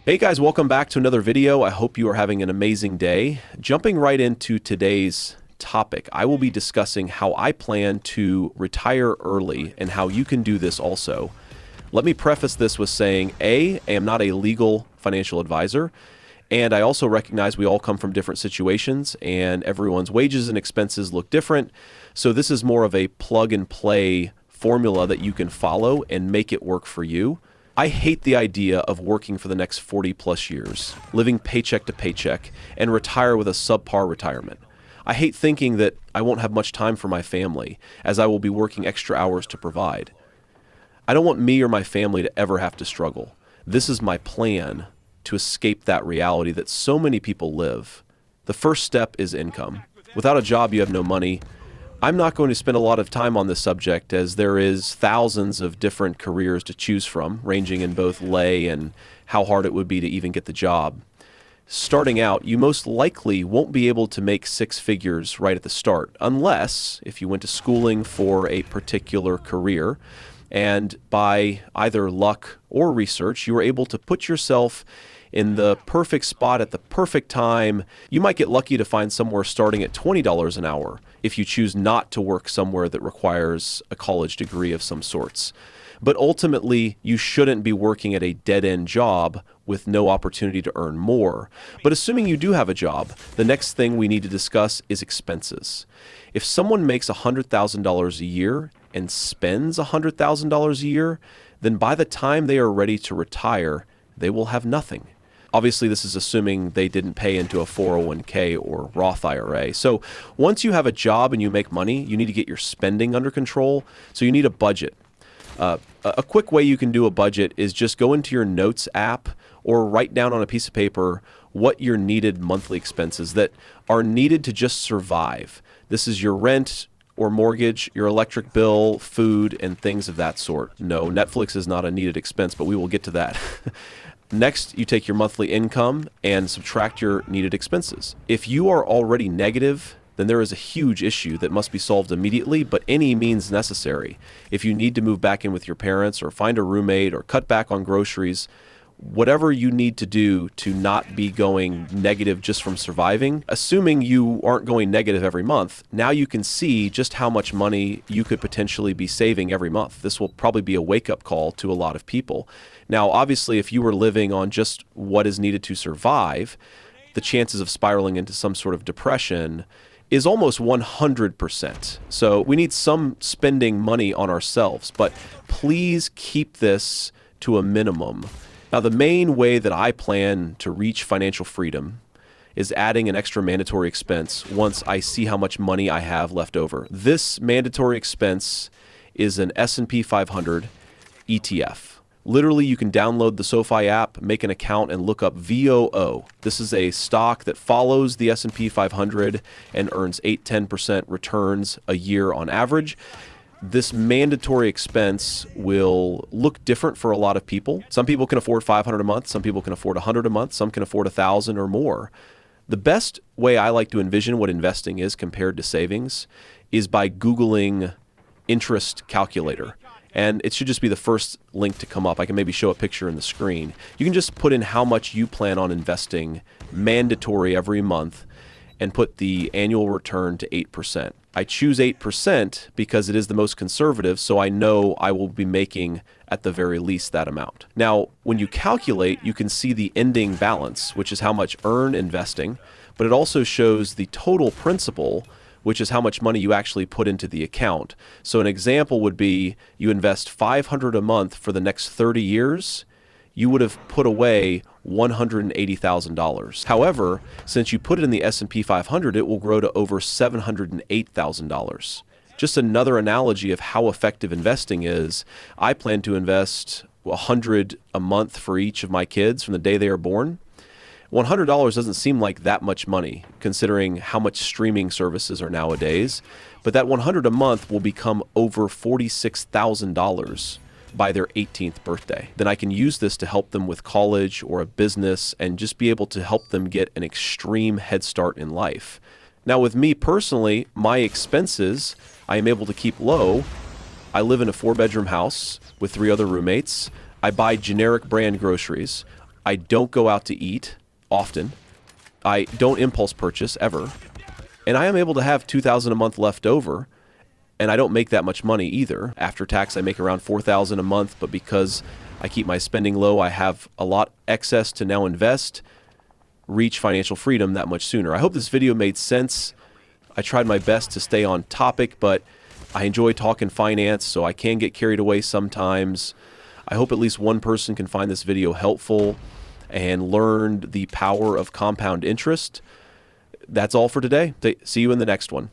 Hey guys, welcome back to another video. I hope you are having an amazing day. Jumping right into today's topic, I will be discussing how I plan to retire early and how you can do this also. Let me preface this with saying, I am not a legal financial advisor, and I also recognize we all come from different situations and everyone's wages and expenses look different. So this is more of a plug and play formula that you can follow and make it work for you. I hate the idea of working for the next 40 plus years, living paycheck to paycheck, and retire with a subpar retirement. I hate thinking that I won't have much time for my family, as I will be working extra hours to provide. I don't want me or my family to ever have to struggle. This is my plan to escape that reality that so many people live. The first step is income. Without a job, you have no money. I'm not going to spend a lot of time on this subject as there is thousands of different careers to choose from, ranging in both lay and how hard it would be to even get the job. Starting out, you most likely won't be able to make six figures right at the start, unless if you went to schooling for a particular career, and by either luck or research, you were able to put yourself in the perfect spot at the perfect time. You might get lucky to find somewhere starting at $20 an hour if you choose not to work somewhere that requires a college degree of some sorts. But ultimately, you shouldn't be working at a dead-end job with no opportunity to earn more. But assuming you do have a job, the next thing we need to discuss is expenses. If someone makes $100,000 a year and spends $100,000 a year, then by the time they are ready to retire, they will have nothing. Obviously, this is assuming they didn't pay into a 401k or Roth IRA. So once you have a job and you make money, you need to get your spending under control. So you need a budget. A quick way you can do a budget is just go into your Notes app or write down on a piece of paper what your needed monthly expenses that are needed to just survive. This is your rent or mortgage, your electric bill, food, and things of that sort. No, Netflix is not a needed expense, but we will get to that. Next, you take your monthly income and subtract your needed expenses. If you are already negative, then there is a huge issue that must be solved immediately, but any means necessary. If you need to move back in with your parents or find a roommate or cut back on groceries, whatever you need to do to not be going negative just from surviving, assuming you aren't going negative every month, now you can see just how much money you could potentially be saving every month. This will probably be a wake-up call to a lot of people. Now, obviously, if you were living on just what is needed to survive, the chances of spiraling into some sort of depression is almost 100%. So we need some spending money on ourselves, but please keep this to a minimum. Now, the main way that I plan to reach financial freedom is adding an extra mandatory expense once I see how much money I have left over. This mandatory expense is an S&P 500 ETF. Literally, you can download the SoFi app, make an account, and look up VOO. This is a stock that follows the S&P 500 and earns 8-10% returns a year on average. This mandatory expense will look different for a lot of people. Some people can afford $500 a month, some people can afford $100 a month, some can afford $1,000 or more. The best way I like to envision what investing is compared to savings is by Googling interest calculator. And it should just be the first link to come up. I can maybe show a picture in the screen. You can just put in how much you plan on investing mandatory every month and put the annual return to 8%. I choose 8% because it is the most conservative, so I know I will be making at the very least that amount. Now, when you calculate, you can see the ending balance, which is how much earned investing, but it also shows the total principal, which is how much money you actually put into the account. So an example would be you invest $500 a month for the next 30 years, you would have put away $180,000. However, since you put it in the S&P 500, it will grow to over $708,000. Just another analogy of how effective investing is. I plan to invest $100 a month for each of my kids from the day they are born. $100 doesn't seem like that much money, considering how much streaming services are nowadays, but that $100 a month will become over $46,000 by their 18th birthday. Then I can use this to help them with college or a business and just be able to help them get an extreme head start in life. Now, with me personally, my expenses I am able to keep low. I live in a 4-bedroom house with 3 other roommates. I buy generic brand groceries. I don't go out to eat often. I don't impulse purchase ever. And I am able to have $2,000 a month left over. And I don't make that much money either. After tax, I make around $4,000 a month, but because I keep my spending low, I have a lot excess to now invest, reach financial freedom that much sooner. I hope this video made sense. I tried my best to stay on topic, but I enjoy talking finance, so I can get carried away sometimes. I hope at least one person can find this video helpful and learn the power of compound interest. That's all for today. See you in the next one.